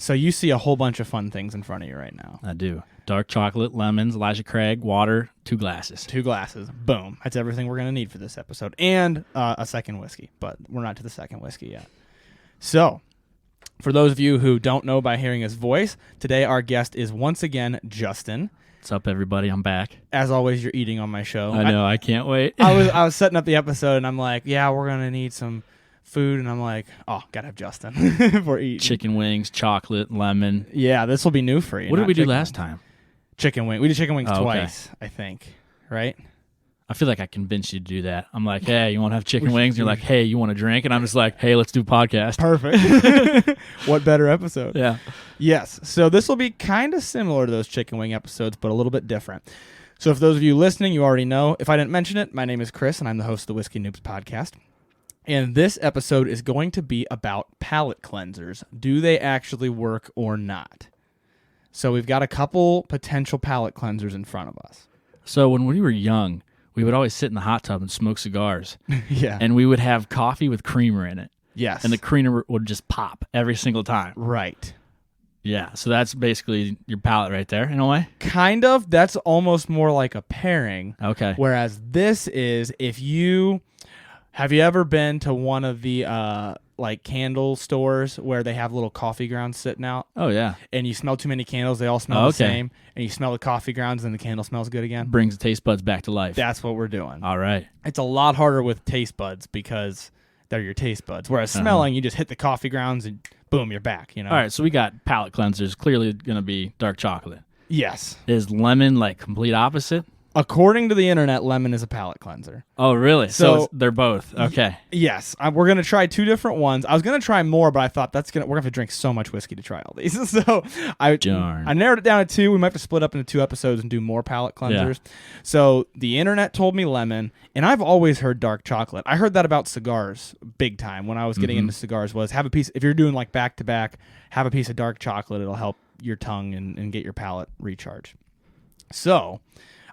So you see a whole bunch of fun things in front of you right now. I do. Dark chocolate, lemons, Laphroaig, water, 2 glasses. 2 glasses. Boom. That's everything we're going to need for this episode. And a second whiskey, but we're not to the second whiskey yet. So, for those of you who don't know by hearing his voice, today our guest is once again Justin. What's up, everybody? I'm back. As always, you're eating on my show. I know. I can't wait. I was setting up the episode, and I'm like, yeah, we're going to need some food, and I'm like, oh, gotta have Justin for eating. Chicken wings, chocolate, lemon. Yeah, this will be new for you. What did we do last time? Chicken wing. We did chicken wings twice, I think. Right? I feel like I convinced you to do that. I'm like, hey, you want to have chicken wings? And you're like, hey, you want a drink? And I'm just like, hey, let's do a podcast. Perfect. What better episode? Yeah. Yes. So this will be kind of similar to those chicken wing episodes, but a little bit different. So for those of you listening, you already know. If I didn't mention it, my name is Chris, and I'm the host of the Whiskey Noobs podcast. And this episode is going to be about palate cleansers. Do they actually work or not? So we've got a couple potential palate cleansers in front of us. So when we were young, we would always sit in the hot tub and smoke cigars. Yeah. And we would have coffee with creamer in it. Yes. And the creamer would just pop every single time. Right. Yeah. So that's basically your palate right there, in a way? Kind of. That's almost more like a pairing. Okay. Whereas this is if you... Have you ever been to one of the like candle stores where they have little coffee grounds sitting out? Oh, yeah. And you smell too many candles, they all smell the same, and you smell the coffee grounds and the candle smells good again? Brings the taste buds back to life. That's what we're doing. All right. It's a lot harder with taste buds because they're your taste buds. Whereas smelling, you just hit the coffee grounds and boom, you're back. You know? All right, so we got palate cleansers. Clearly going to be dark chocolate. Yes. Is lemon like complete opposite? According to the internet, lemon is a palate cleanser. Oh, really? So they're both. Okay. Yes. We're going to try 2 different ones. I was going to try more, but I thought we're going to have to drink so much whiskey to try all these. So I narrowed it down to 2. We might have to split up into 2 episodes and do more palate cleansers. Yeah. So the internet told me lemon, and I've always heard dark chocolate. I heard that about cigars big time when I was getting into cigars was have a piece, if you're doing like back-to-back, have a piece of dark chocolate. It'll help your tongue and get your palate recharged. So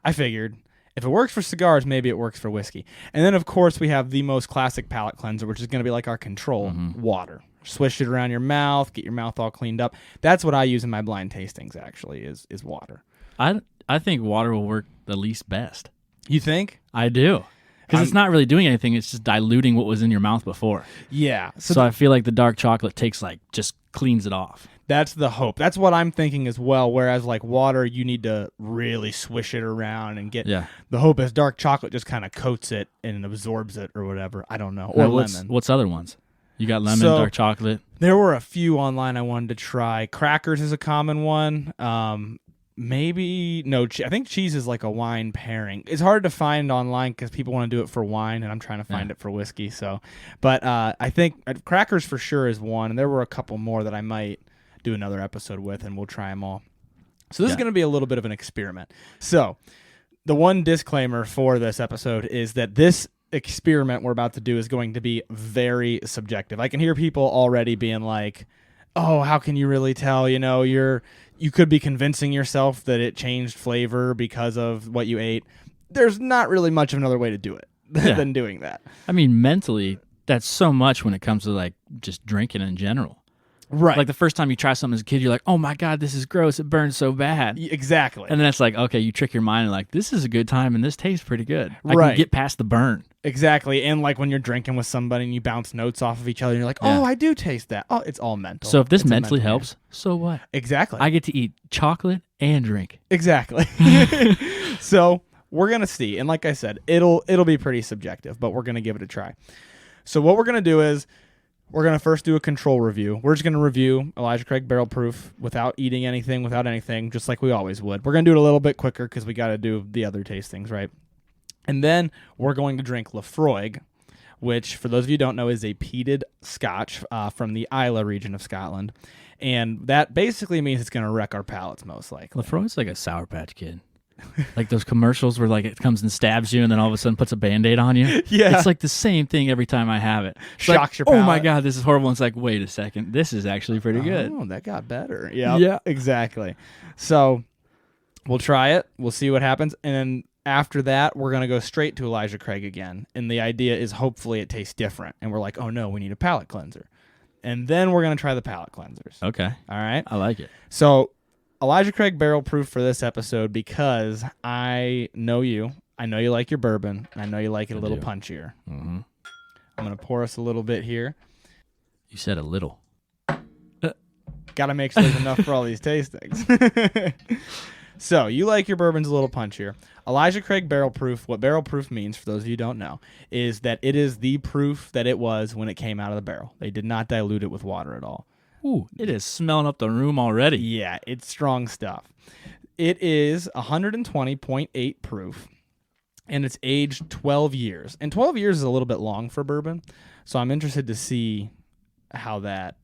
I figured if it works for cigars, maybe it works for whiskey. And then, of course, we have the most classic palate cleanser, which is going to be like our control, water. Swish it around your mouth, get your mouth all cleaned up. That's what I use in my blind tastings, actually, is water. I think water will work the least best. You think? I do. Because it's not really doing anything. It's just diluting what was in your mouth before. Yeah. So I feel like the dark chocolate just cleans it off. That's the hope. That's what I'm thinking as well. Whereas like water, you need to really swish it around and get. Yeah. The hope is dark chocolate just kind of coats it and absorbs it or whatever. I don't know. Or lemon. What's other ones? You got lemon, dark chocolate. There were a few online I wanted to try. Crackers is a common one. I think cheese is like a wine pairing. It's hard to find online because people want to do it for wine, and I'm trying to find it for whiskey. So, but I think crackers for sure is one, and there were a couple more that I might do another episode with, and we'll try them all. So this is going to be a little bit of an experiment. So the one disclaimer for this episode is that this experiment we're about to do is going to be very subjective. I can hear people already being like, oh, how can you really tell? You know, you could be convincing yourself that it changed flavor because of what you ate. There's not really much of another way to do it than doing that. I mean, mentally, that's so much when it comes to like just drinking in general. Right. Like the first time you try something as a kid, you're like, oh my God, this is gross. It burns so bad. Exactly. And then it's like, okay, you trick your mind and like, this is a good time and this tastes pretty good. I right. can get past the burn. Exactly. And like when you're drinking with somebody and you bounce notes off of each other and you're like, oh, I do taste that. Oh, it's all mental. So if this mentally helps, so what? Exactly. I get to eat chocolate and drink. Exactly. So we're going to see. And like I said, it'll be pretty subjective, but we're going to give it a try. So what we're going to do is we're going to first do a control review. We're just going to review Laphroaig Barrel Proof without eating anything, without anything, just like we always would. We're going to do it a little bit quicker because we got to do the other tastings, right? And then we're going to drink Laphroaig, which, for those of you who don't know, is a peated scotch from the Islay region of Scotland. And that basically means it's going to wreck our palates, most likely. Laphroaig's like a Sour Patch Kid. Like those commercials where like it comes and stabs you and then all of a sudden puts a Band-Aid on you. Yeah. It's like the same thing every time I have it. It's shocks like, your palate. Oh my God, this is horrible. And it's like, wait a second. This is actually pretty good. Oh, that got better. Yeah, exactly. So we'll try it. We'll see what happens. And then after that, we're going to go straight to Laphroaig again. And the idea is hopefully it tastes different. And we're like, oh no, we need a palate cleanser. and then we're going to try the palate cleansers. Okay. All right? I like it. So, Elijah Craig barrel proof for this episode because I know you. I know you like your bourbon. I know you like it a little punchier. Mm-hmm. I'm going to pour us a little bit here. You said a little. Got to make sure there's enough for all these tastings. So, you like your bourbons a little punchier. Elijah Craig barrel proof, what barrel proof means, for those of you who don't know, is that it is the proof that it was when it came out of the barrel. They did not dilute it with water at all. Ooh, it is smelling up the room already. Yeah, it's strong stuff. It is 120.8 proof, and it's aged 12 years. And 12 years is a little bit long for bourbon, so I'm interested to see how that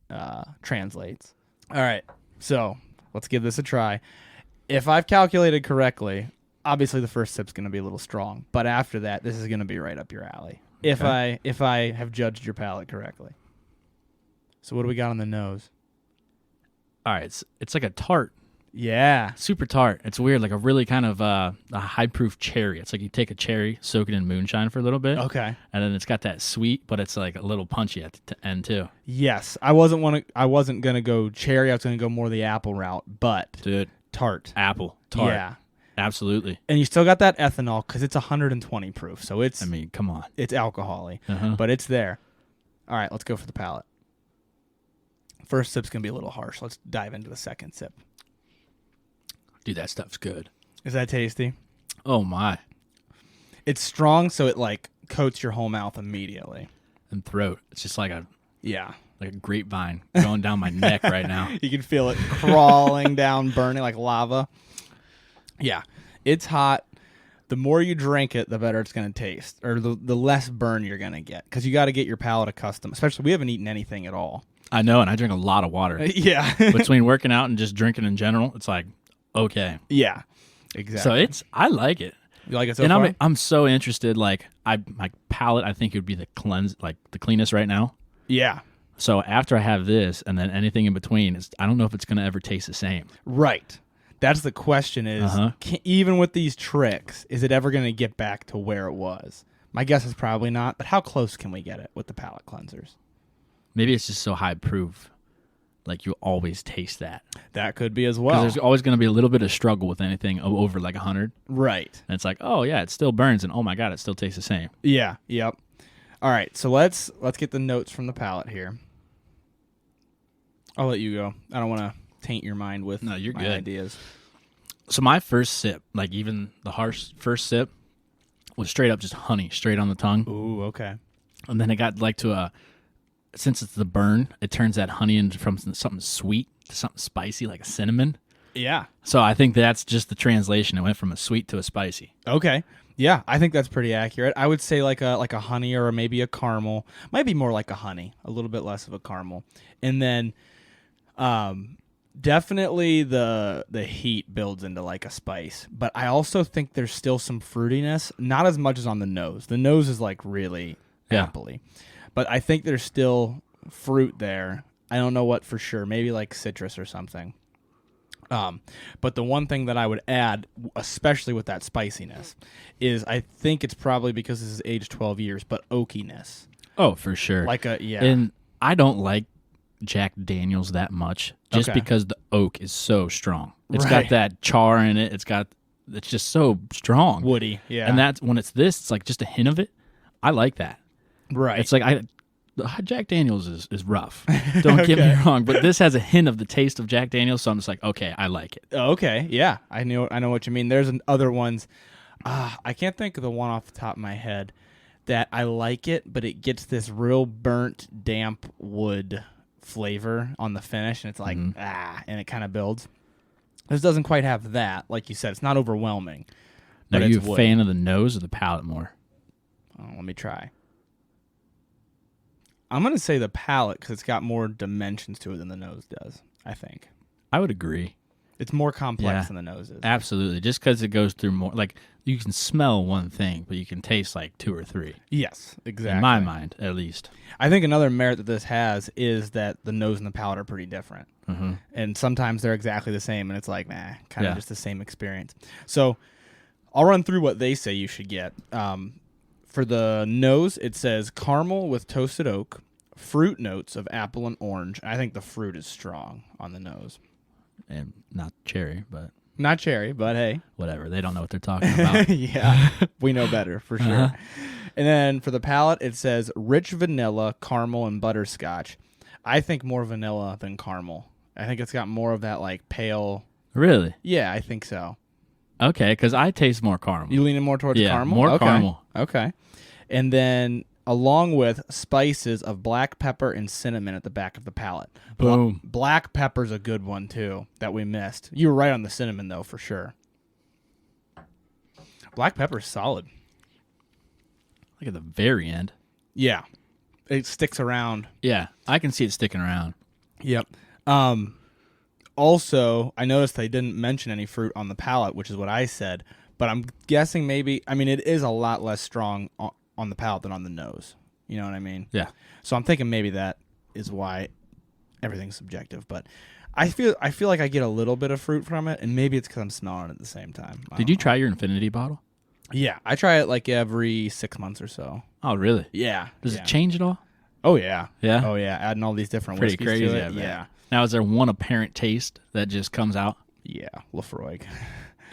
translates. All right, so let's give this a try. If I've calculated correctly, obviously the first sip's going to be a little strong, but after that, this is going to be right up your alley. Okay. If I have judged your palate correctly. So what do we got on the nose? All right, it's like a tart. Yeah. Super tart. It's weird, like a really kind of a high-proof cherry. It's like you take a cherry, soak it in moonshine for a little bit. Okay. And then it's got that sweet, but it's like a little punchy at the end too. Yes. I wasn't going to go cherry. I was going to go more the apple route, but dude, tart. Apple. Tart. Yeah. Absolutely. And you still got that ethanol because it's 120 proof. So it's, I mean, come on. It's alcohol-y, but it's there. All right, let's go for the palate. First sip's going to be a little harsh. Let's dive into the second sip. Dude, that stuff's good. Is that tasty? Oh, my. It's strong, so it like coats your whole mouth immediately. And throat. It's just like a grapevine going down my neck right now. You can feel it crawling down, burning like lava. Yeah, it's hot. The more you drink it, the better it's going to taste, or the less burn you're going to get, because you got to get your palate accustomed. Especially, we haven't eaten anything at all. I know, and I drink a lot of water. Yeah. Between working out and just drinking in general, it's like, okay. Yeah, exactly. So I like it. You like it so far? I'm so interested. Like, my palate, I think it would be the cleanest right now. Yeah. So after I have this, and then anything in between, I don't know if it's going to ever taste the same. Right. That's the question is, even with these tricks, is it ever going to get back to where it was? My guess is probably not, but how close can we get it with the palate cleansers? Maybe it's just so high proof, like you always taste that. That could be as well. Because there's always going to be a little bit of struggle with anything over like 100. Right. And it's like, oh yeah, it still burns, and oh my god, it still tastes the same. Yeah. Yep. All right, so let's get the notes from the palate here. I'll let you go. I don't want to taint your mind with my ideas. So my first sip, like even the harsh first sip, was straight up just honey, straight on the tongue. Ooh, okay. And then it got like to since it's the burn, it turns that honey into from something sweet to something spicy, like a cinnamon. Yeah. So I think that's just the translation. It went from a sweet to a spicy. Okay. Yeah, I think that's pretty accurate. I would say like a honey or maybe a caramel. Might be more like a honey, a little bit less of a caramel. And then definitely the heat builds into like a spice. But I also think there's still some fruitiness, not as much as on the nose. The nose is like really appley. But I think there's still fruit there. I don't know what for sure. Maybe like citrus or something. But the one thing that I would add, especially with that spiciness, is I think it's probably because this is aged 12 years, but oakiness. Oh, for sure. And I don't like Jack Daniels that much, just because the oak is so strong. It's got that char in it. It's just so strong, woody. Yeah, and that's when it's like just a hint of it. I like that. Right. It's like Jack Daniels is rough. Don't get me wrong, but this has a hint of the taste of Jack Daniels, so I'm just like, okay, I like it. Okay, yeah, I know what you mean. There's other ones. I can't think of the one off the top of my head that I like it, but it gets this real burnt, damp wood flavor on the finish, and it's like and it kind of builds. This doesn't quite have that, like you said. It's not overwhelming. Now, are you a fan of the nose or the palate more? Oh, let me try. I'm going to say the palate because it's got more dimensions to it than the nose does, I think. I would agree. It's more complex than the nose is. Absolutely. Just because it goes through more. Like, you can smell one thing, but you can taste like two or three. Yes, exactly. In my mind, at least. I think another merit that this has is that the nose and the palate are pretty different. Mm-hmm. And sometimes they're exactly the same, and it's like, kind of just the same experience. So I'll run through what they say you should get. For the nose, it says caramel with toasted oak, fruit notes of apple and orange. I think the fruit is strong on the nose. And not cherry, but... Not cherry, but hey. Whatever. They don't know what they're talking about. Yeah, we know better for sure. Uh-huh. And then for the palate, it says rich vanilla, caramel, and butterscotch. I think more vanilla than caramel. I think it's got more of that like pale... Really? Yeah, I think so. Okay, because I taste more caramel. You leaning more towards caramel? More caramel. Okay. And then along with spices of black pepper and cinnamon at the back of the palate. Boom. Black pepper's a good one, too, that we missed. You were right on the cinnamon, though, for sure. Black pepper's solid. Like at the very end. Yeah. It sticks around. Yeah, I can see it sticking around. Yep. Also, I noticed they didn't mention any fruit on the palate, which is what I said. But I'm guessing maybe, I mean, it is a lot less strong on the palate than on the nose. You know what I mean? Yeah. So I'm thinking maybe that is why everything's subjective. But I feel like I get a little bit of fruit from it, and maybe it's because I'm smelling it at the same time. Did you try your Infinity bottle? Yeah. I try it like every 6 months or so. Oh, really? Yeah. Does it change at all? Oh, yeah. Yeah? Oh, yeah. Adding all these different Pretty whiskeys crazy, to it. yeah. Now, is there one apparent taste that just comes out? Yeah. Laphroaig.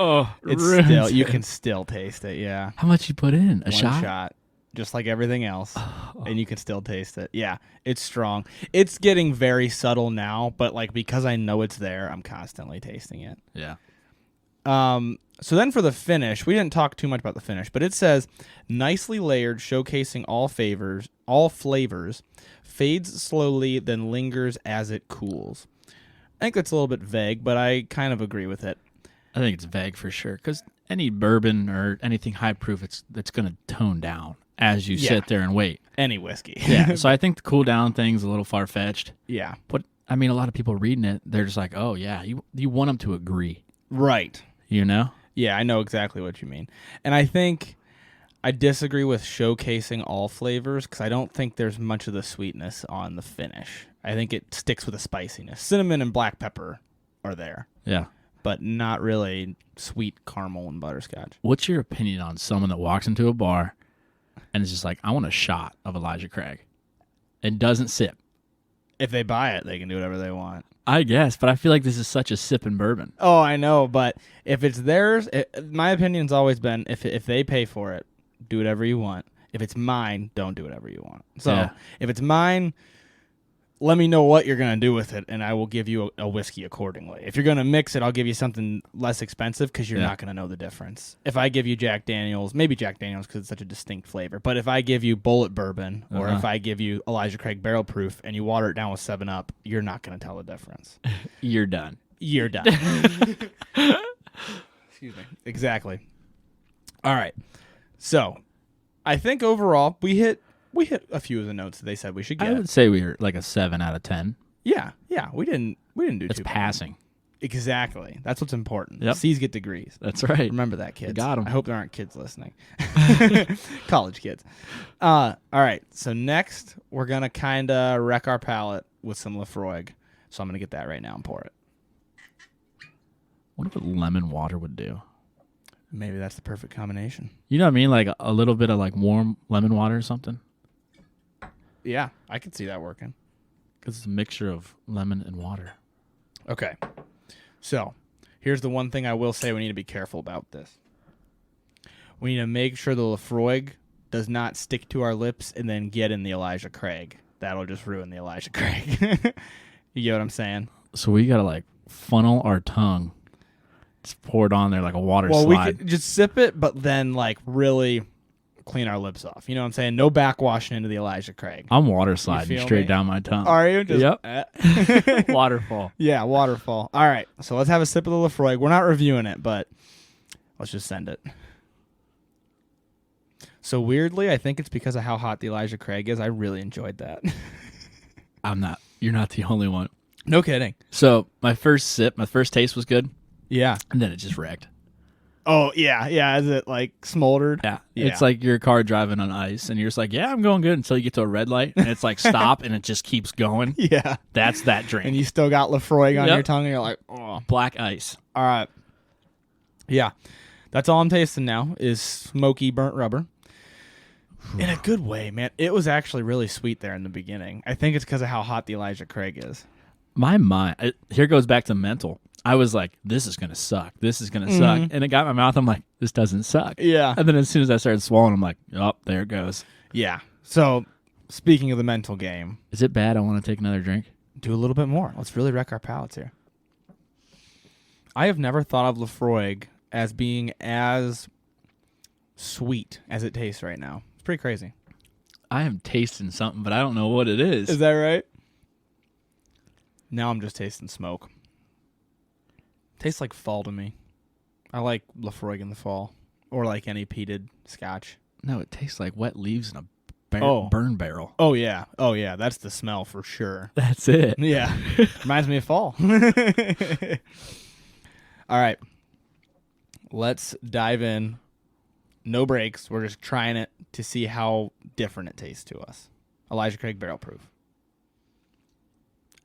Oh, it's still, you can still taste it, yeah. How much you put in? One shot, just like everything else, and you can still taste it. Yeah, it's strong. It's getting very subtle now, but like because I know it's there, I'm constantly tasting it. Yeah. So then for the finish, we didn't talk too much about the finish, but it says nicely layered, showcasing all flavors, fades slowly, then lingers as it cools. I think that's a little bit vague, but I kind of agree with it. I think it's vague for sure, because any bourbon or anything high proof, it's going to tone down as you sit there and wait. Any whiskey. Yeah, so I think the cool down thing's a little far-fetched. Yeah. But, I mean, a lot of people reading it, they're just like, oh, yeah, you want them to agree. Right. You know? Yeah, I know exactly what you mean. And I think I disagree with showcasing all flavors because I don't think there's much of the sweetness on the finish. I think it sticks with the spiciness. Cinnamon and black pepper are there. Yeah. But not really sweet caramel and butterscotch. What's your opinion on someone that walks into a bar and is just like, I want a shot of Elijah Craig and doesn't sip? If they buy it, they can do whatever they want. I guess, but I feel like this is such a sipping bourbon. Oh, I know, but if it's theirs, my opinion's always been if they pay for it, do whatever you want. If it's mine, don't do whatever you want. So if it's mine, let me know what you're going to do with it, and I will give you a whiskey accordingly. If you're going to mix it, I'll give you something less expensive because you're not going to know the difference. If I give you Jack Daniels, maybe Jack Daniels because it's such a distinct flavor, but if I give you Bullet Bourbon or if I give you Elijah Craig Barrel Proof and you water it down with 7-Up, you're not going to tell the difference. You're done. You're done. Excuse me. Exactly. All right. So I think overall we hit a few of the notes that they said we should get. I would say we were like a 7 out of 10. Yeah, we didn't do it's too passing. Bad. Exactly. That's what's important. Yep. C's get degrees. That's right. Remember that, kids. You got them. I hope there aren't kids listening. College kids. All right. So next, we're going to kind of wreck our palate with some Laphroaig. So I'm going to get that right now and pour it. I wonder what lemon water would do. Maybe that's the perfect combination. You know what I mean? Like a little bit of like warm lemon water or something. Yeah, I could see that working. Because it's a mixture of lemon and water. Okay. So, here's the one thing I will say we need to be careful about this. We need to make sure the Laphroaig does not stick to our lips and then get in the Elijah Craig. That'll just ruin the Elijah Craig. You get what I'm saying? So we got to like funnel our tongue. Just pour it on there like a water slide. Well, we could just sip it, but then like really clean our lips off. You know what I'm saying? No backwashing into the Elijah Craig. I'm water sliding straight down my tongue. Are you? Just, yep. Waterfall. Yeah, waterfall. All right. So let's have a sip of the Laphroaig. We're not reviewing it, but let's just send it. So weirdly, I think it's because of how hot the Elijah Craig is. I really enjoyed that. I'm not. You're not the only one. No kidding. So my first taste was good. Yeah. And then it just wrecked. Oh, yeah. Yeah. Is it like smoldered? Yeah. It's like your car driving on ice and you're just like, yeah, I'm going good until you get to a red light and it's like stop and it just keeps going. Yeah. That's that drink. And you still got Laphroaig on your tongue and you're like, oh. Black ice. All right. Yeah. That's all I'm tasting now is smoky burnt rubber. In a good way, man. It was actually really sweet there in the beginning. I think it's because of how hot the Elijah Craig is. My mind, here goes back to mental. I was like, this is going to suck. This is going to suck. And it got in my mouth. I'm like, this doesn't suck. Yeah. And then as soon as I started swallowing, I'm like, oh, there it goes. Yeah. So, speaking of the mental game. Is it bad? I want to take another drink. Do a little bit more. Let's really wreck our palates here. I have never thought of Laphroaig as being as sweet as it tastes right now. It's pretty crazy. I am tasting something, but I don't know what it is. Is that right? Now I'm just tasting smoke. Tastes like fall to me. I like Laphroaig in the fall. Or like any peated scotch. No, it tastes like wet leaves in a burn barrel. Oh, yeah. Oh, yeah. That's the smell for sure. That's it. Yeah. Reminds me of fall. All right. Let's dive in. No breaks. We're just trying it to see how different it tastes to us. Elijah Craig Barrel Proof.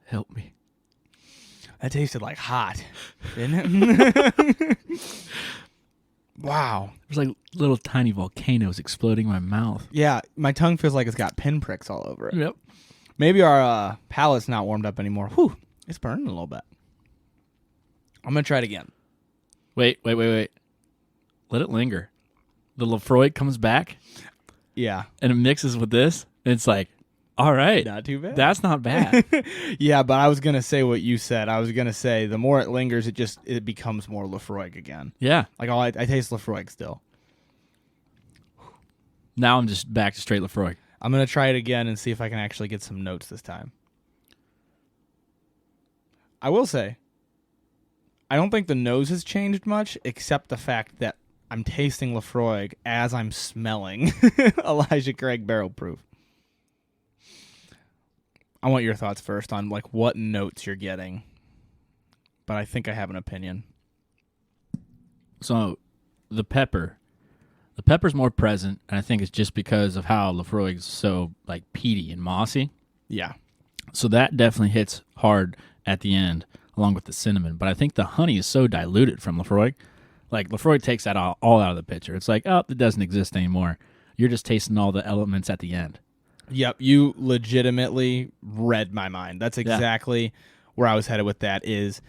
Help me. That tasted like hot, didn't it? Wow. There's like little tiny volcanoes exploding in my mouth. Yeah, my tongue feels like it's got pinpricks all over it. Yep. Maybe our palate's not warmed up anymore. Whew, it's burning a little bit. I'm going to try it again. Wait. Let it linger. The Laphroaig comes back. Yeah. And it mixes with this. And it's like, all right. Not too bad. That's not bad. Yeah, but I was going to say what you said. I was going to say the more it lingers, it becomes more Laphroaig again. Yeah. Like I taste Laphroaig still. Now I'm just back to straight Laphroaig. I'm going to try it again and see if I can actually get some notes this time. I will say, I don't think the nose has changed much, except the fact that I'm tasting Laphroaig as I'm smelling Elijah Craig Barrel Proof. I want your thoughts first on like what notes you're getting, but I think I have an opinion. So, the pepper's more present, and I think it's just because of how Laphroaig's so like peaty and mossy. Yeah. So that definitely hits hard at the end, along with the cinnamon. But I think the honey is so diluted from Laphroaig. Like, Laphroaig takes that all out of the picture. It's like, oh, it doesn't exist anymore. You're just tasting all the elements at the end. Yep, you legitimately read my mind. That's exactly where I was headed with that is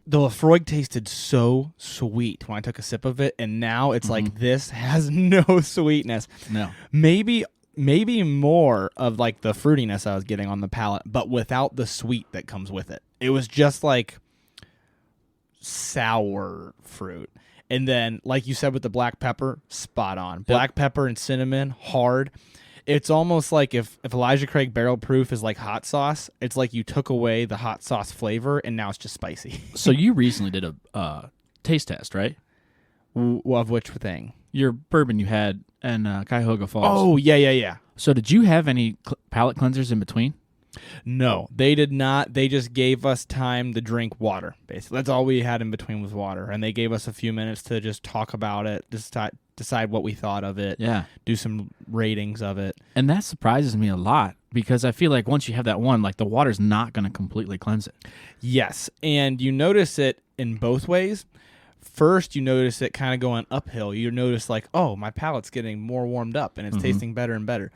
the Laphroaig tasted so sweet when I took a sip of it, and now it's like this has no sweetness. No. Maybe more of like the fruitiness I was getting on the palate, but without the sweet that comes with it. It was just like sour fruit. And then, like you said with the black pepper, spot on. Black pepper and cinnamon, hard. It's almost like if Elijah Craig Barrel Proof is like hot sauce, it's like you took away the hot sauce flavor, and now it's just spicy. So you recently did a taste test, right? Of which thing? Your bourbon you had in Cuyahoga Falls. Oh, yeah. So did you have any palate cleansers in between? No, they did not. They just gave us time to drink water, basically. That's all we had in between was water. And they gave us a few minutes to just talk about it, decide what we thought of it, do some ratings of it. And that surprises me a lot because I feel like once you have that one, like the water's not going to completely cleanse it. Yes, and you notice it in both ways. First, you notice it kind of going uphill. You notice like, oh, my palate's getting more warmed up and it's tasting better and better.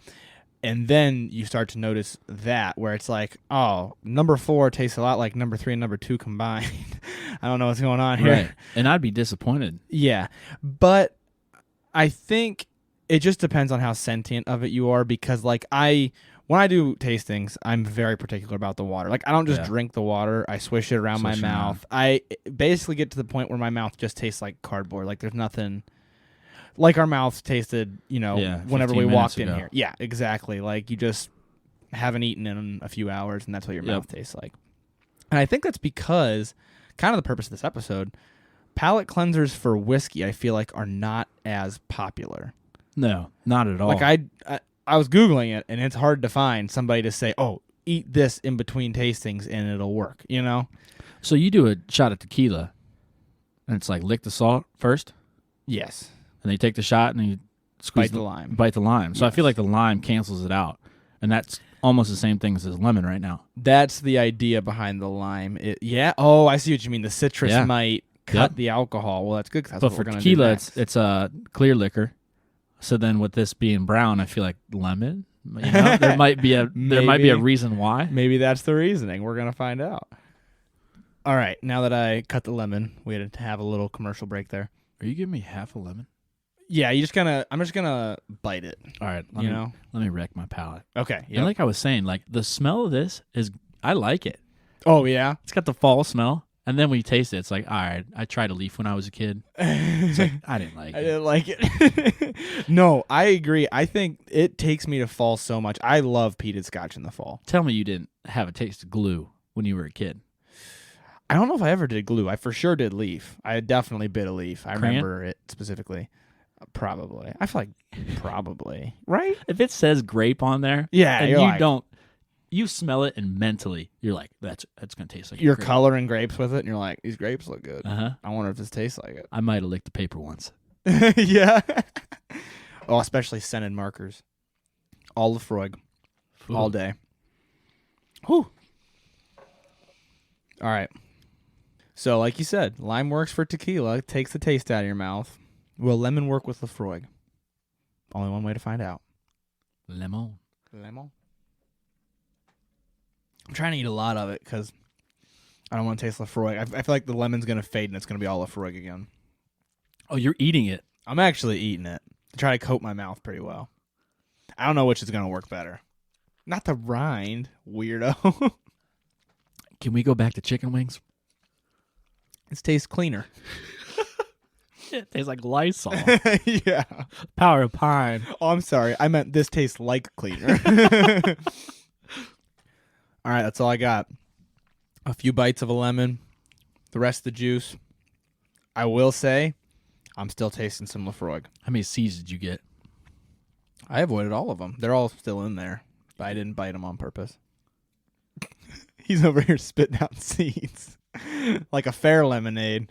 And then you start to notice that where it's like, oh, number 4 tastes a lot like number 3 and number 2 combined. I don't know what's going on here. Right. And I'd be disappointed. Yeah. But I think it just depends on how sentient of it you are because like when I do tastings, I'm very particular about the water. Like I don't just drink the water. I swish it around my mouth. I basically get to the point where my mouth just tastes like cardboard. Like there's nothing like our mouths tasted, whenever we walked in here. Yeah, exactly. Like you just haven't eaten in a few hours, and that's what your mouth tastes like. And I think that's because, kind of the purpose of this episode, palate cleansers for whiskey, I feel like, are not as popular. No, not at all. Like I was Googling it, and it's hard to find somebody to say, oh, eat this in between tastings, and it'll work, So you do a shot of tequila, and it's like lick the salt first? Yes. And they take the shot and you squeeze Bite the lime. So I feel like the lime cancels it out. And that's almost the same thing as this lemon right now. That's the idea behind the lime. Oh, I see what you mean. The citrus might cut the alcohol. Well, that's good. That's but what we're for going to tequila, do next. it's a clear liquor. So then with this being brown, I feel like lemon. You know, there might be a reason why. Maybe that's the reasoning. We're gonna find out. All right, now that I cut the lemon, we had to have a little commercial break there. Are you giving me half a lemon? Yeah, I'm just gonna bite it. All right, let me wreck my palate. Okay. Yep. And like I was saying, like the smell of this I like it. Oh yeah, it's got the fall smell. And then when you taste it, it's like, all right, I tried a leaf when I was a kid. It's like, I didn't like it. I didn't like it. No, I agree. I think it takes me to fall so much. I love peated scotch in the fall. Tell me you didn't have a taste of glue when you were a kid. I don't know if I ever did glue. I for sure did leaf. I definitely bit a leaf. I Crayon? remember it specifically. Probably. I feel like probably. Right? If it says grape on there, yeah, and you smell it and mentally you're like, that's going to taste like you're grape. coloring grapes with it and you're like, these grapes look good. Uh-huh. I wonder if this tastes like it. I might have licked the paper once. Yeah. Oh, especially scented markers. All Laphroaig. All day. Whew. All right. So, like you said, lime works for tequila. It takes the taste out of your mouth. Will lemon work with Laphroaig? Only one way to find out. Lemon. I'm trying to eat a lot of it because I don't want to taste Laphroaig. I feel like the lemon's going to fade and it's going to be all Laphroaig again. Oh, you're eating it. I'm actually eating it to try to coat my mouth pretty well. I don't know which is going to work better. Not the rind, weirdo. Can we go back to chicken wings? It tastes cleaner. It tastes like Lysol. Yeah. Power of pine. Oh, I'm sorry. I meant this tastes like cleaner. All right, that's all I got. A few bites of a lemon, the rest of the juice. I will say, I'm still tasting some Laphroaig. How many seeds did you get? I avoided all of them. They're all still in there, but I didn't bite them on purpose. He's over here spitting out seeds like a fair lemonade.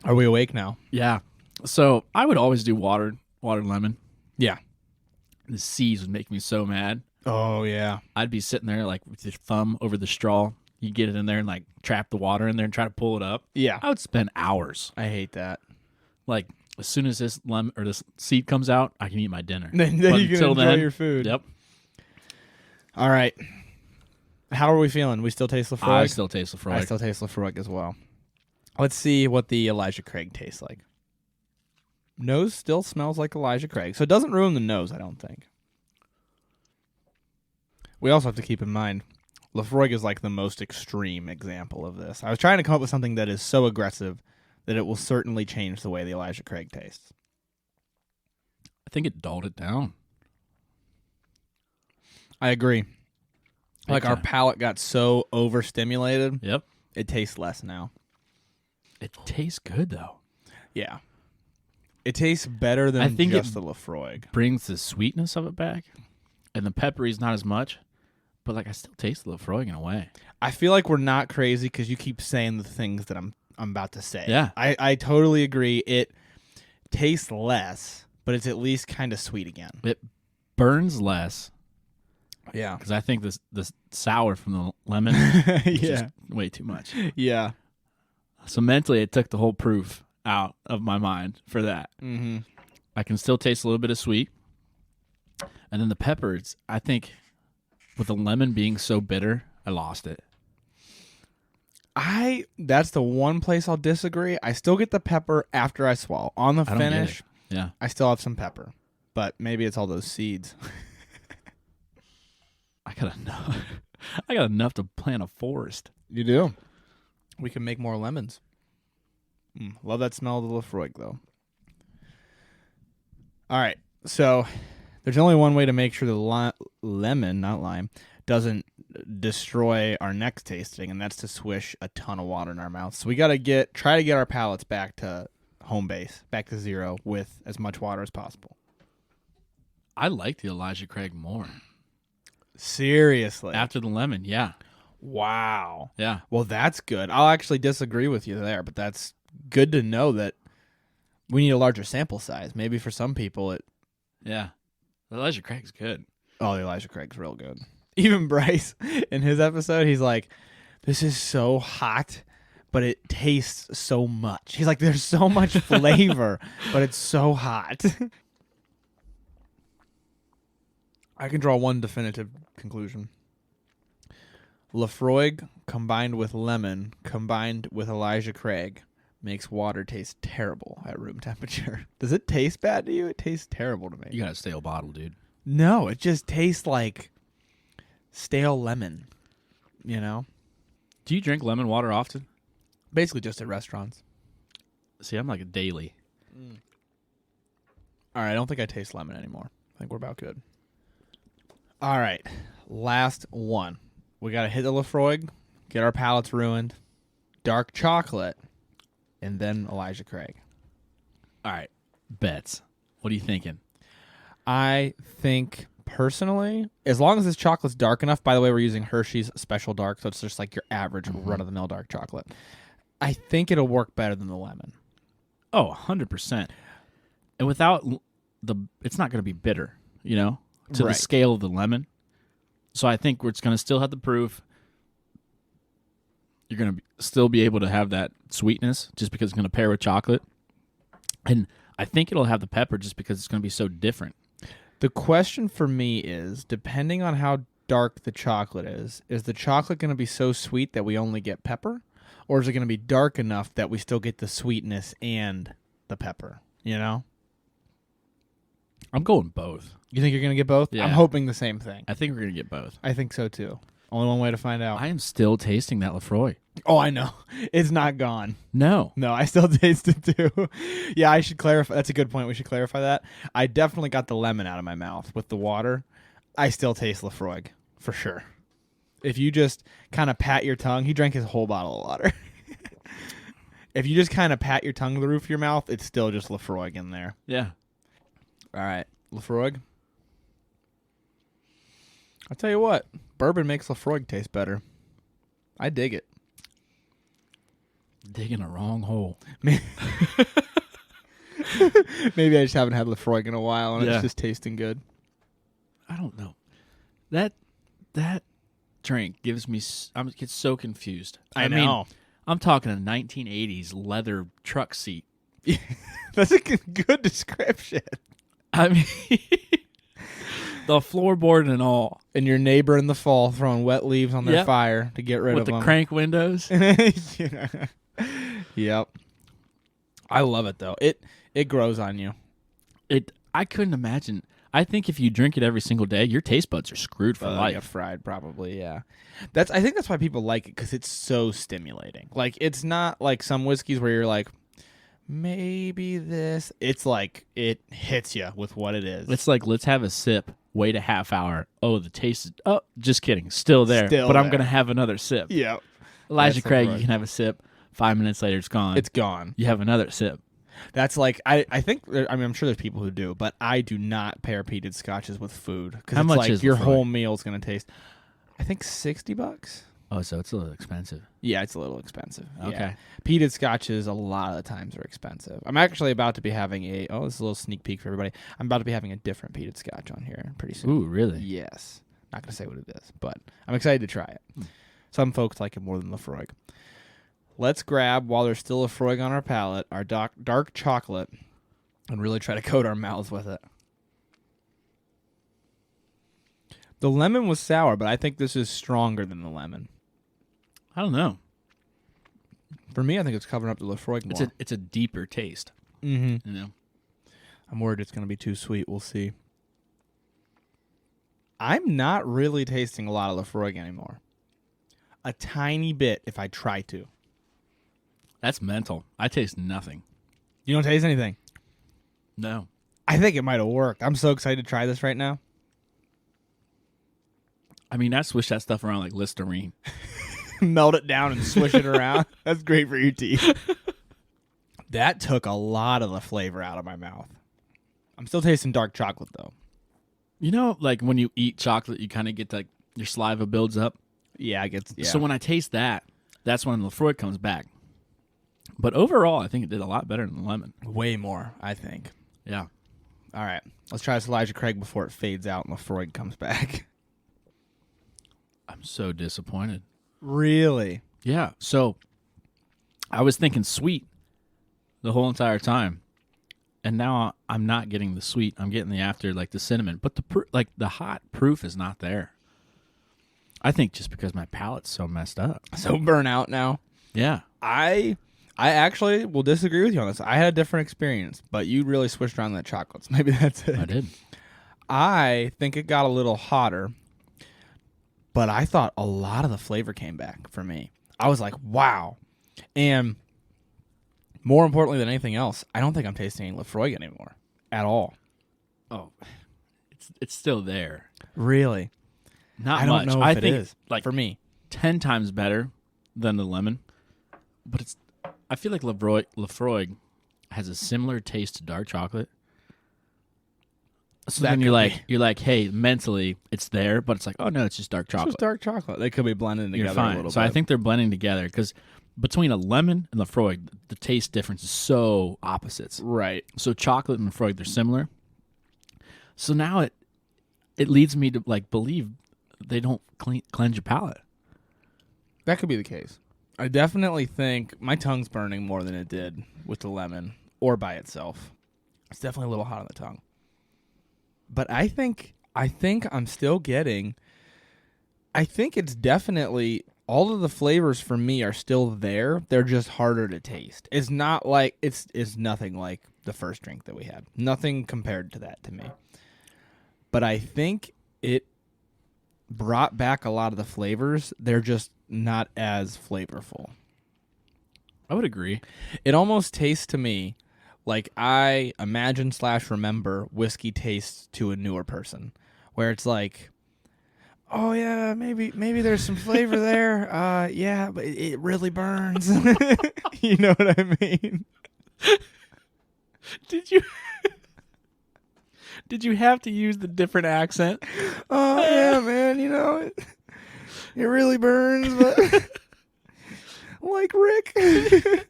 Are we awake now? Yeah. So I would always do watered lemon. Yeah. The seeds would make me so mad. Oh, yeah. I'd be sitting there like with your thumb over the straw. You get it in there and like trap the water in there and try to pull it up. Yeah. I would spend hours. I hate that. Like as soon as this lemon or this seed comes out, I can eat my dinner. Then you can enjoy your food. Yep. All right. How are we feeling? We still taste Laphroaig? I still taste Laphroaig. I still taste Laphroaig as well. Let's see what the Elijah Craig tastes like. Nose still smells like Elijah Craig, so it doesn't ruin the nose, I don't think. We also have to keep in mind, Laphroaig is like the most extreme example of this. I was trying to come up with something that is so aggressive that it will certainly change the way the Elijah Craig tastes. I think it dulled it down. I agree. Like our palate got so overstimulated. Yep. It tastes less now. It tastes good though. Yeah. It tastes better than just the Laphroaig. Brings the sweetness of it back. And the peppery's not as much. But like I still taste the Laphroaig in a way. I feel like we're not crazy because you keep saying the things that I'm about to say. Yeah. I totally agree. It tastes less, but it's at least kind of sweet again. It burns less. Yeah. Because I think this sour from the lemon is just way too much. Yeah. So mentally, it took the whole proof out of my mind for that. Mm-hmm. I can still taste a little bit of sweet. And then the peppers, I think with the lemon being so bitter, I lost it. That's the one place I'll disagree. I still get the pepper after I swallow. On the finish, yeah, I still have some pepper. But maybe it's all those seeds. I got enough to plant a forest. You do. We can make more lemons. Love that smell of the Laphroaig, though. All right. So there's only one way to make sure the lemon, not lime, doesn't destroy our next tasting, and that's to swish a ton of water in our mouth. So we got to try to get our palates back to home base, back to zero with as much water as possible. I like the Elijah Craig more. Seriously? After the lemon, yeah. Wow. Yeah. Well, that's good. I'll actually disagree with you there, but that's good to know that we need a larger sample size. Maybe for some people Yeah. The Elijah Craig's good. Oh, the Elijah Craig's real good. Even Bryce, in his episode, he's like, this is so hot, but it tastes so much. He's like, there's so much flavor, but it's so hot. I can draw one definitive conclusion. Laphroaig combined with lemon combined with Elijah Craig makes water taste terrible at room temperature. Does it taste bad to you? It tastes terrible to me. You got a stale bottle, dude. No, it just tastes like stale lemon, you know? Do you drink lemon water often? Basically just at restaurants. See, I'm like a daily. All right, I don't think I taste lemon anymore. I think we're about good. All right, last one. We got to hit the Laphroaig, get our palates ruined, dark chocolate, and then Elijah Craig. All right, bets. What are you thinking? I think, personally, as long as this chocolate's dark enough, by the way, we're using Hershey's Special Dark, so it's just like your average run-of-the-mill dark chocolate. I think it'll work better than the lemon. Oh, 100%. And without it's not going to be bitter, you know, to the scale of the lemon. So I think it's going to still have the proof. You're going to still be able to have that sweetness just because it's going to pair with chocolate. And I think it'll have the pepper just because it's going to be so different. The question for me is, depending on how dark the chocolate is the chocolate going to be so sweet that we only get pepper? Or is it going to be dark enough that we still get the sweetness and the pepper, you know? I'm going both. You think you're going to get both? Yeah. I'm hoping the same thing. I think we're going to get both. I think so, too. Only one way to find out. I am still tasting that Laphroaig. Oh, I know. It's not gone. No. No, I still taste it, too. Yeah, I should clarify. That's a good point. We should clarify that. I definitely got the lemon out of my mouth with the water. I still taste Laphroaig, for sure. If you just kind of pat your tongue, he drank his whole bottle of water. If you just kind of pat your tongue to the roof of your mouth, it's still just Laphroaig in there. Yeah. All right, Laphroaig. I'll tell you what, bourbon makes Laphroaig taste better. I dig it. Digging a wrong hole. Maybe I just haven't had Laphroaig in a while, and it's just tasting good. I don't know. That drink gives me. I get so confused. I know. I'm talking a 1980s leather truck seat. That's a good description. I mean, the floorboard and all. And your neighbor in the fall throwing wet leaves on their fire to get rid of them. With the crank windows. Yep. I love it, though. It grows on you. I couldn't imagine. I think if you drink it every single day, your taste buds are screwed for life. Get fried, probably, yeah. I think that's why people like it, because it's so stimulating. Like, it's not like some whiskeys where you're like, maybe this. It's like it hits you with what it is. It's like, let's have a sip, wait a half hour. Oh, the taste is, oh, just kidding. Still there. I'm going to have another sip. Yeah. Elijah Craig, you can have a sip. 5 minutes later, it's gone. It's gone. You have another sip. That's like, I think, I'm sure there's people who do, but I do not pair peated scotches with food. Because it's like your whole meal's going to taste, I think, $60. Oh, so it's a little expensive. Yeah, it's a little expensive. Okay. Yeah. Peated scotches a lot of the times are expensive. I'm actually about to be having this is a little sneak peek for everybody. I'm about to be having a different peated scotch on here pretty soon. Ooh, really? Yes. Not going to say what it is, but I'm excited to try it. Some folks like it more than Laphroaig. Let's grab, while there's still Laphroaig on our palate, our dark chocolate and really try to coat our mouths with it. The lemon was sour, but I think this is stronger than the lemon. I don't know. For me, I think it's covering up the Laphroaig more. It's a deeper taste. Mm-hmm. You know? I'm worried it's going to be too sweet. We'll see. I'm not really tasting a lot of Laphroaig anymore. A tiny bit if I try to. That's mental. I taste nothing. You don't taste anything? No. I think it might have worked. I'm so excited to try this right now. I mean, I swish that stuff around like Listerine. Melt it down and swish it around. That's great for your teeth. That took a lot of the flavor out of my mouth. I'm still tasting dark chocolate, though. You know, like when you eat chocolate, you kind of get like your saliva builds up. Yeah, I get. Yeah. So when I taste that, that's when Laphroaig comes back. But overall, I think it did a lot better than the lemon. Way more, I think. Yeah. All right. Let's try this Elijah Craig before it fades out and Laphroaig comes back. I'm so disappointed. Really? Yeah. So I was thinking sweet the whole entire time. and now I'm not getting the sweet. I'm getting the after, like the cinnamon. But the hot proof is not there. I think just because my palate's so messed up. So burnt out now. Yeah. I actually will disagree with you on this. I had a different experience, but you really switched around that chocolates. Maybe that's it. I did. I think it got a little hotter, but I thought a lot of the flavor came back for me. I was like, wow. And more importantly than anything else, I don't think I'm tasting Laphroaig anymore at all. Oh, it's still there. Really? Not I much. don't know if it is, like for me. 10 times better than the lemon, but I feel like Laphroaig has a similar taste to dark chocolate. So then you're like, hey, mentally it's there, but it's like, oh no, it's just dark chocolate. It's just dark chocolate. They could be blending together You're fine. a little So bit. I think they're blending together because between a lemon and Laphroaig, the taste difference is so opposites. Right. So chocolate and Laphroaig, they're similar. So now it leads me to like believe they don't cleanse your palate. That could be the case. I definitely think my tongue's burning more than it did with the lemon or by itself. It's definitely a little hot on the tongue. But I think I'm still getting. I think it's definitely all of the flavors for me are still there. They're just harder to taste. It's not like it's nothing like the first drink that we had. Nothing compared to that to me. But I think it brought back a lot of the flavors. They're just not as flavorful. I would agree. It almost tastes to me like I imagine / remember whiskey tastes to a newer person, where it's like, oh yeah, maybe there's some flavor there. Yeah, but it really burns. You know what I mean? Did you have to use the different accent? Oh yeah, man. You know it really burns, but. Like Rick.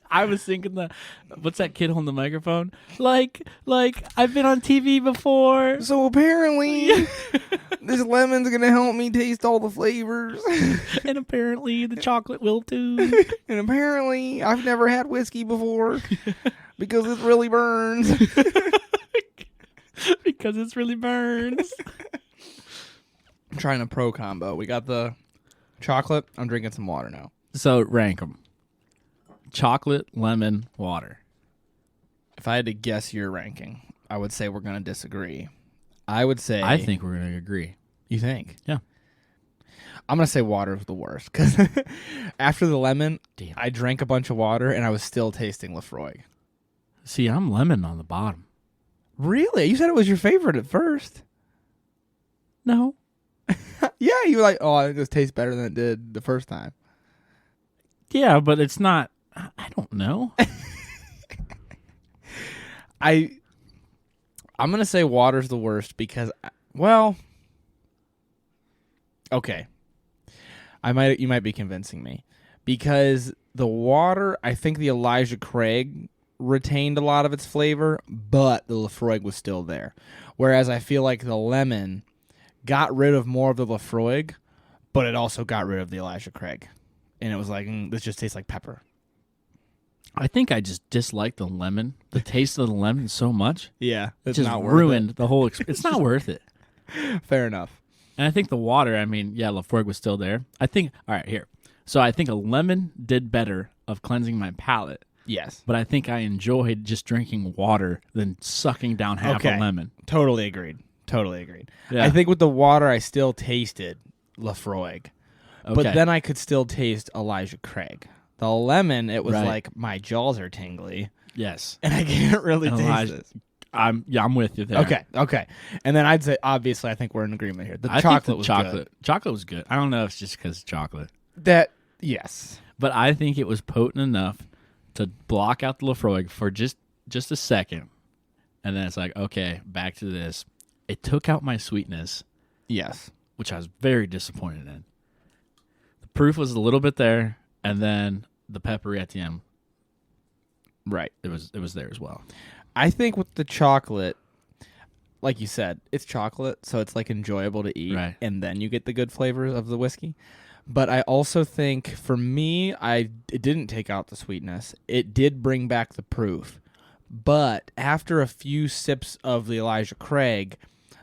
I was thinking what's that kid holding the microphone? Like I've been on TV before. So apparently this lemon's gonna help me taste all the flavors. And apparently the chocolate will too. And apparently I've never had whiskey before because it really burns. Because it really burns. I'm trying a pro combo. We got the chocolate. I'm drinking some water now. So rank them. Chocolate, lemon, water. If I had to guess your ranking, I would say we're going to disagree. I would say... I think we're going to agree. You think? Yeah. I'm going to say water is the worst. Because after the lemon, I drank a bunch of water and I was still tasting Laphroaig. See, I'm lemon on the bottom. Really? You said it was your favorite at first. No. Yeah, you were like, oh, I think this tastes better than it did the first time. Yeah, but it's not... I don't know. I'm going to say water's the worst because, well, okay. You might be convincing me. Because the water, I think the Elijah Craig retained a lot of its flavor, but the Laphroaig was still there. Whereas I feel like the lemon got rid of more of the Laphroaig, but it also got rid of the Elijah Craig. And it was like, this just tastes like pepper. I think I just dislike the lemon, the taste of the lemon so much. Yeah. It just not ruined the whole experience. It's not worth it. Fair enough. And I think the water, I mean, yeah, Laphroaig was still there. I think, all right, here. So I think a lemon did better of cleansing my palate. Yes. But I think I enjoyed just drinking water than sucking down half a lemon. Totally agreed. Yeah. I think with the water, I still tasted Laphroaig. Okay. But then I could still taste Elijah Craig. The lemon, it was like my jaws are tingly. Yes. And I can't really taste this. I'm with you there. Okay. And then I'd say, obviously, I think we're in agreement here. I chocolate think was good. Chocolate was good. I don't know if it's just because of chocolate. Yes. But I think it was potent enough to block out the Laphroaig for just a second. And then it's like, okay, back to this. It took out my sweetness. Yes. Which I was very disappointed in. The proof was a little bit there. And then the peppery at the end, right? It was there as well. I think with the chocolate, like you said, it's chocolate, so it's like enjoyable to eat, right? And then you get the good flavors of the whiskey. But I also think for me, it didn't take out the sweetness. It did bring back the proof, But after a few sips of the Elijah Craig,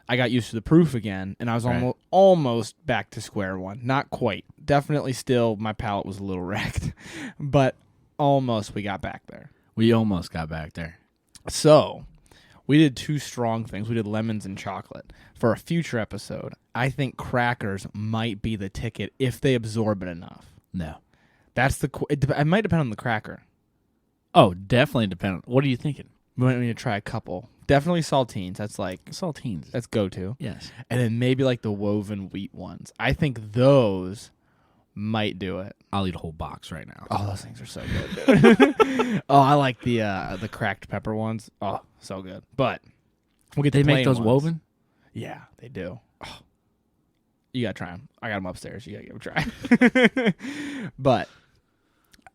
I got used to the proof again, and I was almost back to square one. Not quite. Definitely still, my palate was a little wrecked. But almost we got back there. We almost got back there. So, we did two strong things. We did lemons and chocolate. For a future episode, I think crackers might be the ticket if they absorb it enough. No. That's it might depend on the cracker. Oh, definitely depend. What are you thinking? We might need to try a couple. Definitely saltines. That's saltines. That's go-to. Yes. And then maybe like the woven wheat ones. I think those might do it. I'll eat a whole box right now. Oh, those things are so good, dude. Oh, I like the cracked pepper ones. Oh, so good. But we'll get they the make those ones. woven? Yeah, they do. Oh, you gotta try them. I got them upstairs. You gotta give them a try. But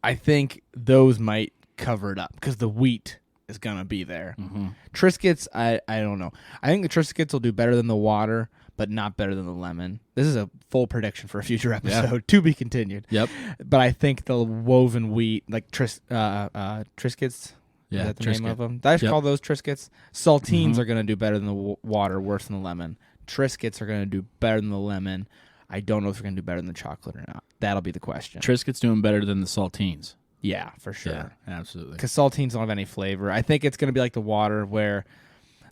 I think those might cover it up because the wheat is gonna be there. Mm-hmm. Triscuits, I don't know. I think the Triscuits will do better than the water, but not better than the lemon. This is a full prediction for a future episode to be continued. Yep. But I think the woven wheat, like Triscuits. Yeah, is that the name of them? Did I call those Triscuits? Saltines are gonna do better than the water, worse than the lemon. Triscuits are gonna do better than the lemon. I don't know if they're gonna do better than the chocolate or not. That'll be the question. Triscuits doing better than the saltines. Yeah, for sure. Yeah, absolutely. Because saltines don't have any flavor. I think it's going to be like the water where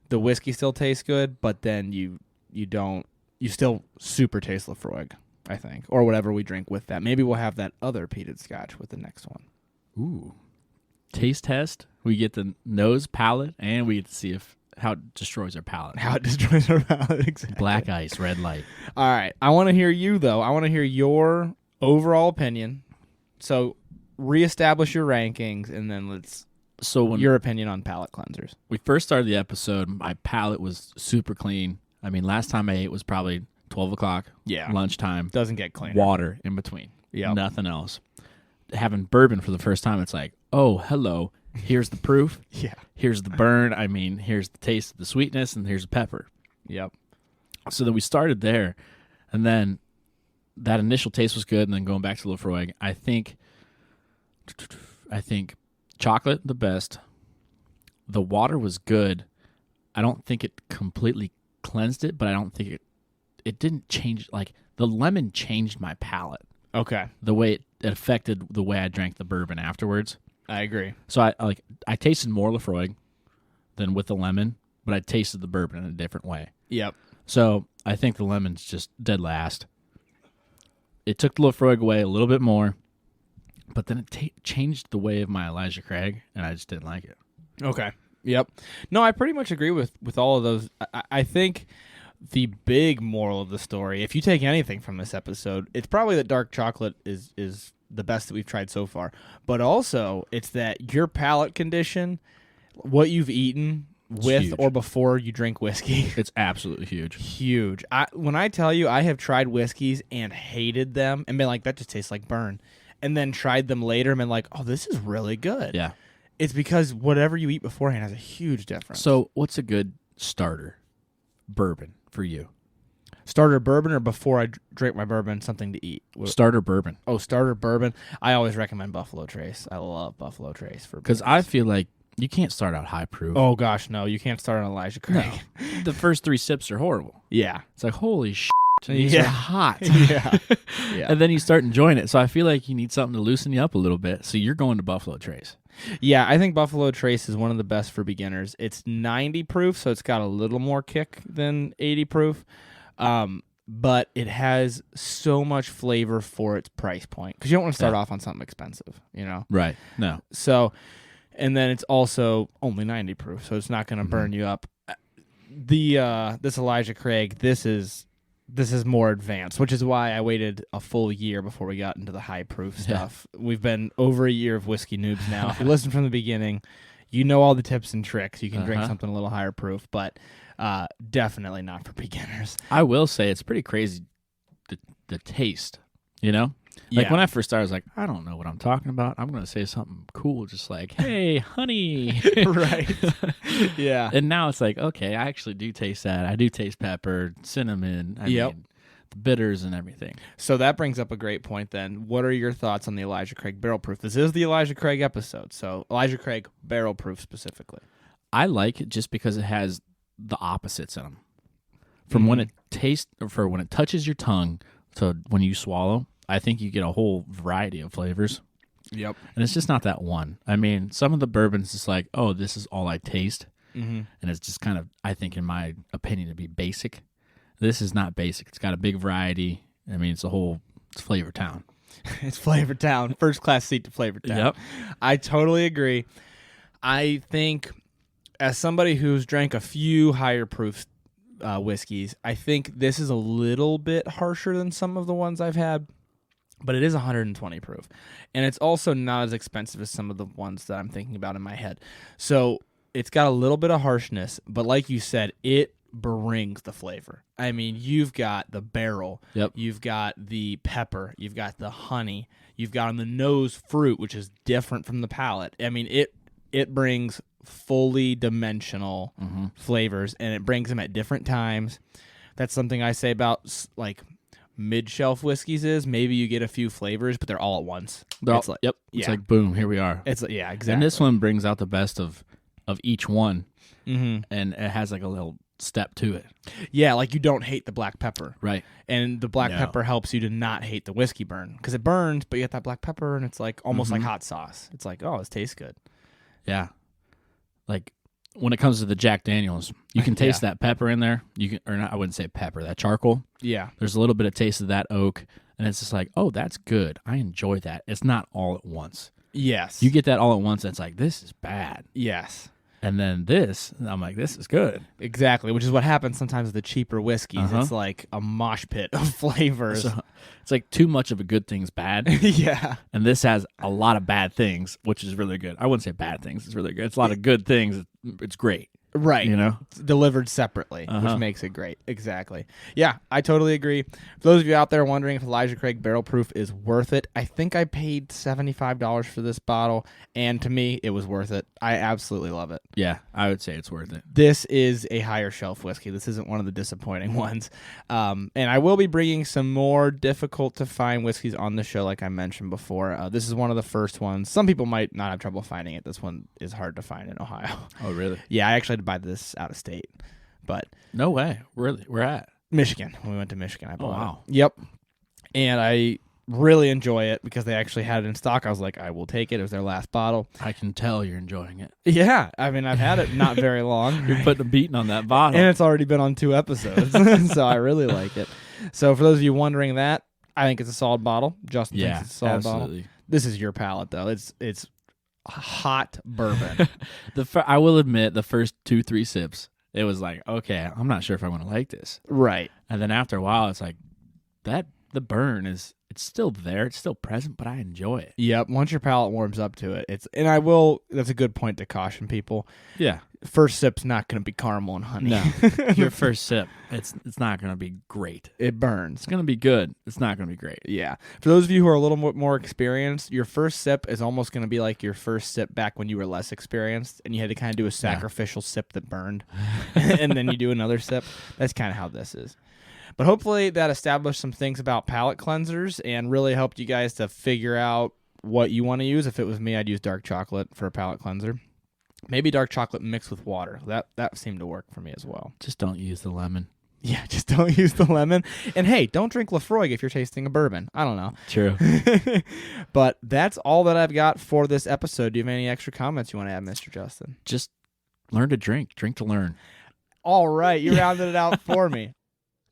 the whiskey still tastes good, but then you still super taste Laphroaig, I think, or whatever we drink with that. Maybe we'll have that other peated scotch with the next one. Ooh. Taste test. We get the nose, palate, and we get to see how it destroys our palate. How it destroys our palate, exactly. Black ice, red light. All right. I want to hear you, though. I want to hear your overall opinion. So reestablish your rankings, and then your opinion on palate cleansers. We first started the episode, my palate was super clean. I mean, last time I ate was probably 12 o'clock. Yeah. Lunchtime. Doesn't get cleaner. Water in between. Yeah. Nothing else. Having bourbon for the first time, it's like, oh, hello. Here's the proof. Yeah. Here's the burn. I mean, here's the taste of the sweetness, and here's the pepper. Yep. So then we started there, and then that initial taste was good, and then going back to Laphroaig, I think chocolate the best. The water was good. I don't think it completely cleansed it, but I don't think it didn't change. Like the lemon changed my palate. Okay. The way it affected the way I drank the bourbon afterwards. I agree. So I tasted more Laphroaig than with the lemon, but I tasted the bourbon in a different way. Yep. So I think the lemon's just dead last. It took the Laphroaig away a little bit more. But then it changed the way of my Elijah Craig, and I just didn't like it. Okay. Yep. No, I pretty much agree with all of those. I think the big moral of the story, if you take anything from this episode, it's probably that dark chocolate is the best that we've tried so far. But also, it's that your palate condition, what you've eaten with or before you drink whiskey. It's absolutely huge. Huge. When I tell you I have tried whiskeys and hated them and been like, that just tastes like burn. And then tried them later and been like, oh, this is really good. Yeah. It's because whatever you eat beforehand has a huge difference. So what's a good starter bourbon for you? Starter bourbon or before I drink my bourbon, something to eat? Starter bourbon. Oh, starter bourbon. I always recommend Buffalo Trace. I love Buffalo Trace for because I feel like you can't start out high proof. Oh, gosh, no. You can't start on Elijah Craig. No. The first 3 sips are horrible. Yeah. It's like, holy shit. These are hot. Yeah. And then you start enjoying it. So I feel like you need something to loosen you up a little bit. So you're going to Buffalo Trace. Yeah, I think Buffalo Trace is one of the best for beginners. It's 90 proof, so it's got a little more kick than 80 proof. But it has so much flavor for its price point. Because you don't want to start off on something expensive, you know? Right. No. So, and then it's also only 90 proof, so it's not going to burn you up. This Elijah Craig, this is more advanced, which is why I waited a full year before we got into the high proof stuff. We've been over a year of whiskey noobs now. If you listen from the beginning, you know all the tips and tricks. You can drink something a little higher proof, but definitely not for beginners. I will say it's pretty crazy the taste, you know? Like when I first started, I was like, I don't know what I'm talking about. I'm going to say something cool, just like, hey, honey. Right. Yeah. And now it's like, okay, I actually do taste that. I do taste pepper, cinnamon. I mean, the the bitters and everything. So that brings up a great point then. What are your thoughts on the Elijah Craig Barrel Proof? This is the Elijah Craig episode, so Elijah Craig Barrel Proof specifically. I like it just because it has the opposites in them. From when it tastes, or for when it touches your tongue to when you swallow, I think you get a whole variety of flavors. Yep. And it's just not that one. I mean, some of the bourbons is like, oh, this is all I taste. And it's just kind of, I think, in my opinion, to be basic. This is not basic. It's got a big variety. I mean, it's Flavor Town. It's Flavor Town. First class seat to Flavor Town. Yep. I totally agree. I think as somebody who's drank a few higher proof whiskeys, I think this is a little bit harsher than some of the ones I've had, but it is 120 proof. And it's also not as expensive as some of the ones that I'm thinking about in my head. So it's got a little bit of harshness, but like you said, it brings the flavor. I mean, you've got the barrel, you've got the pepper, you've got the honey, you've got on the nose fruit, which is different from the palate. I mean, it brings fully dimensional flavors, and it brings them at different times. That's something I say about like mid-shelf whiskeys is maybe you get a few flavors, but they're all at once. It's like boom, here we are. It's yeah, exactly. And this one brings out the best of each one, and it has like a little step to it. Yeah, like you don't hate the black pepper, right? And the black pepper helps you to not hate the whiskey burn because it burns, but you get that black pepper, and it's like almost like hot sauce. It's like, oh, this tastes good. Yeah, like when it comes to the Jack Daniels, you can taste that pepper in there. You can, or not, I wouldn't say pepper, that charcoal. Yeah, there's a little bit of taste of that oak, and it's just like, oh, that's good. I enjoy that. It's not all at once. Yes, you get that all at once. It's like, this is bad. Yes. And then this, I'm like, this is good. Exactly, which is what happens sometimes with the cheaper whiskeys. It's like a mosh pit of flavors. So, it's like too much of a good thing's bad. Yeah. And this has a lot of bad things, which is really good. I wouldn't say bad things. It's really good. It's a lot of good things. It's great. Right. You know? It's delivered separately, which makes it great. Exactly. Yeah, I totally agree. For those of you out there wondering if Elijah Craig Barrel Proof is worth it, I think I paid $75 for this bottle, and to me, it was worth it. I absolutely love it. Yeah, I would say it's worth it. This is a higher shelf whiskey. This isn't one of the disappointing ones. And I will be bringing some more difficult-to-find whiskeys on the show, like I mentioned before. This is one of the first ones. Some people might not have trouble finding it. This one is hard to find in Ohio. Oh, really? Yeah, I actually had to buy this out of state. But no way. Really? Where at? Michigan. When we went to Michigan, I bought it. Wow. Yep. And I really enjoy it because they actually had it in stock. I was like, I will take it. It was their last bottle. I can tell you're enjoying it. Yeah. I mean, I've had it not very long. You're putting a beating on that bottle. And it's already been on 2 episodes. So I really like it. So for those of you wondering that, I think it's a solid bottle. Justin thinks it's a solid bottle. This is your palate, though. It's hot bourbon. I will admit, the first 2-3 sips, it was like, okay, I'm not sure if I want to like this. Right. And then after a while, it's like, the burn it's still there. It's still present, but I enjoy it. Yep. Once your palate warms up to it, that's a good point to caution people. Yeah. First sip's not going to be caramel and honey. No. Your first sip, it's not going to be great. It burns. It's going to be good. It's not going to be great. Yeah. For those of you who are a little more experienced, your first sip is almost going to be like your first sip back when you were less experienced and you had to kind of do a sacrificial sip that burned. And then you do another sip. That's kind of how this is. But hopefully that established some things about palate cleansers and really helped you guys to figure out what you want to use. If it was me, I'd use dark chocolate for a palate cleanser. Maybe dark chocolate mixed with water. That seemed to work for me as well. Just don't use the lemon. Yeah, just don't use the lemon. And hey, don't drink Laphroaig if you're tasting a bourbon. I don't know. True. But that's all that I've got for this episode. Do you have any extra comments you want to add, Mr. Justin? Just learn to drink. Drink to learn. All right, you rounded it out for me.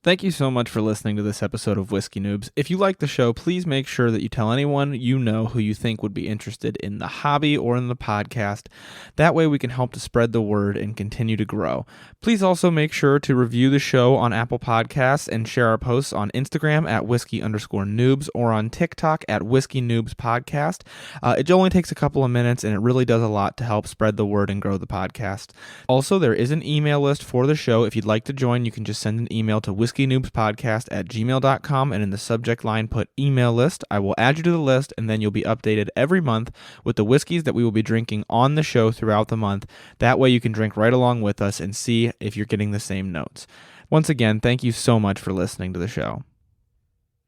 Thank you so much for listening to this episode of Whiskey Noobs. If you like the show, please make sure that you tell anyone you know who you think would be interested in the hobby or in the podcast. That way we can help to spread the word and continue to grow. Please also make sure to review the show on Apple Podcasts and share our posts on Instagram at whiskey_noobs or on TikTok at Whiskey Noobs Podcast. It only takes a couple of minutes and it really does a lot to help spread the word and grow the podcast. Also, there is an email list for the show. If you'd like to join, you can just send an email to whiskeynoobspodcast@gmail.com and in the subject line put email list. I will add you to the list and then you'll be updated every month with the whiskeys that we will be drinking on the show throughout the month. That way you can drink right along with us and see if you're getting the same notes. Once again, thank you so much for listening to the show.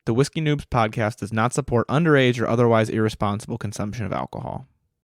The Whiskey Noobs podcast does not support underage or otherwise irresponsible consumption of alcohol.